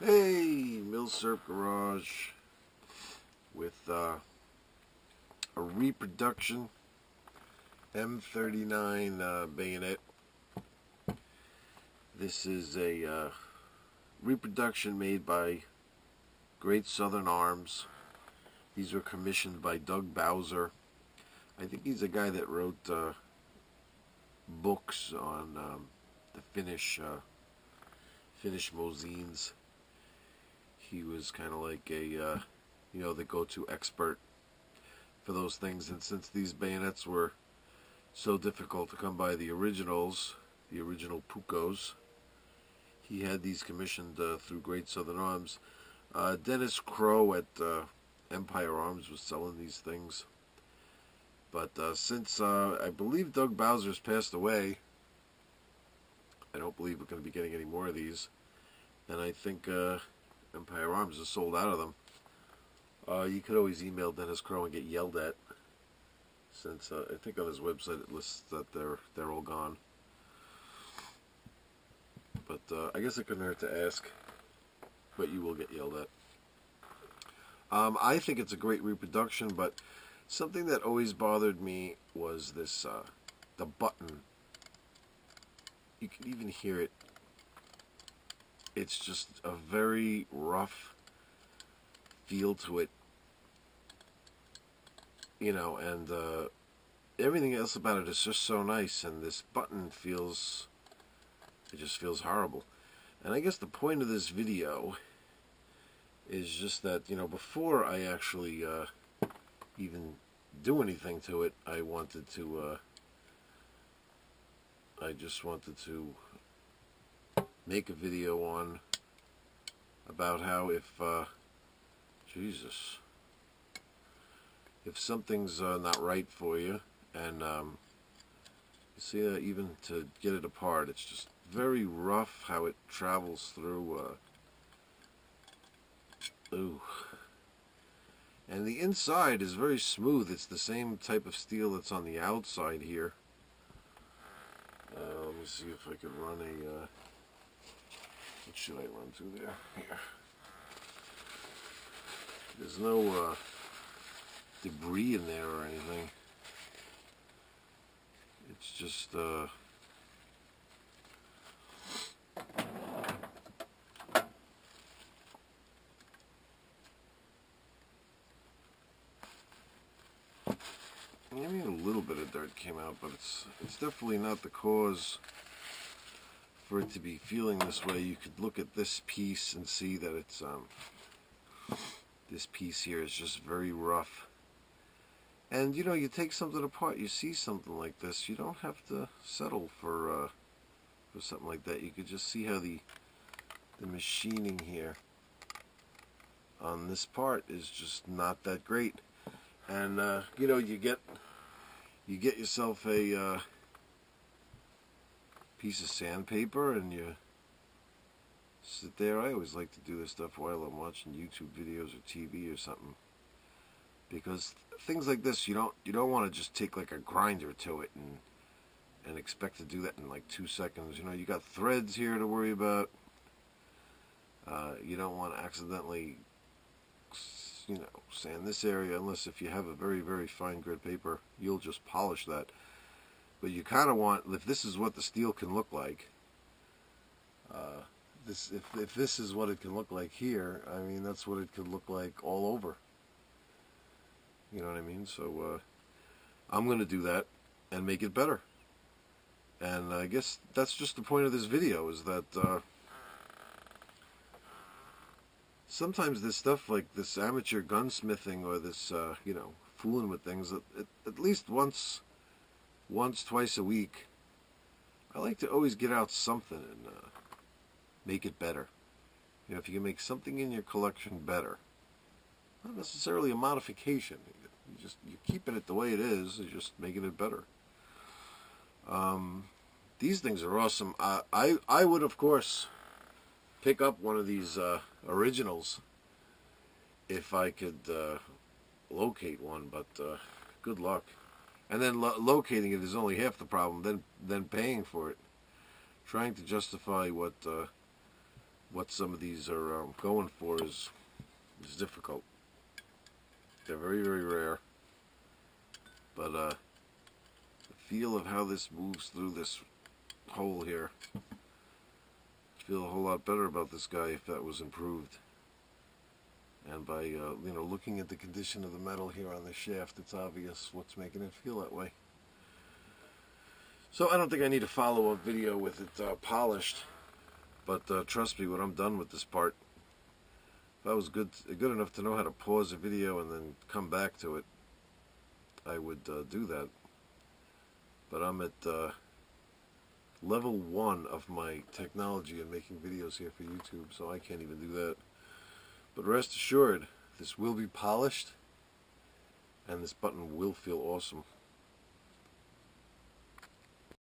Hey, Milsurp Garage with a reproduction M39 bayonet. This is a reproduction made by Great Southern Arms. These were commissioned by Doug Bowser. I think he's a guy that wrote books on the Finnish Mosines. He was kind of like a, the go-to expert for those things. And since these bayonets were so difficult to come by, the original Pucos, he had these commissioned through Great Southern Arms. Dennis Crow at Empire Arms was selling these things. But since I believe Doug Bowser's passed away, I don't believe we're going to be getting any more of these. And I think Empire Arms is sold out of them. You could always email Dennis Crow and get yelled at, since I think on his website it lists that they're all gone. But I guess it couldn't hurt to ask, but you will get yelled at. I think it's a great reproduction, but something that always bothered me was this, the button. You can even hear it. It's just a very rough feel to it, and everything else about it is just so nice, and this button just feels horrible. And I guess the point of this video is just that, before I actually even do anything to it, I just wanted to make a video on about how if something's not right for you, and you see, even to get it apart, it's just very rough how it travels through. And the inside is very smooth. It's the same type of steel that's on the outside here. Let me see if I could run a. What should I run through there? Here. There's no debris in there or anything. It's just maybe a little bit of dirt came out, but it's definitely not the cause for it to be feeling this way. You could look at this piece and see that it's this piece here is just very rough. And you take something apart, you see something like this, you don't have to settle for something like that. You could just see how the machining here on this part is just not that great. And you get yourself a piece of sandpaper and you sit there. I always like to do this stuff while I'm watching YouTube videos or TV or something, because things like this, you don't want to just take like a grinder to it and expect to do that in like 2 seconds. You got threads here to worry about. You don't want to accidentally sand this area, unless if you have a very, very fine grit paper, you'll just polish that. But you kind of want, if this is what the steel can look like, if this is what it can look like here, I mean, that's what it could look like all over. You know what I mean? So I'm going to do that and make it better. And I guess that's just the point of this video, is that sometimes this stuff, like this amateur gunsmithing or this, fooling with things, at least once, twice a week, I like to always get out something and make it better. If you can make something in your collection better, not necessarily a modification, you're keeping it the way it is, you're just making it better. These things are awesome. I would, of course, pick up one of these originals if I could locate one, but good luck. And then locating it is only half the problem. Then paying for it, trying to justify what what some of these are going for is difficult. They're very, very rare. But the feel of how this moves through this hole here, I feel a whole lot better about this guy if that was improved. And by you know, looking at the condition of the metal here on the shaft, it's obvious what's making it feel that way. So I don't think I need to follow a video with it polished, but trust me, when I'm done with this part, if I was good enough to know how to pause a video and then come back to it, I would do that. But I'm at level 1 of my technology and making videos here for YouTube, so I can't even do that. But rest assured, this will be polished, and this button will feel awesome.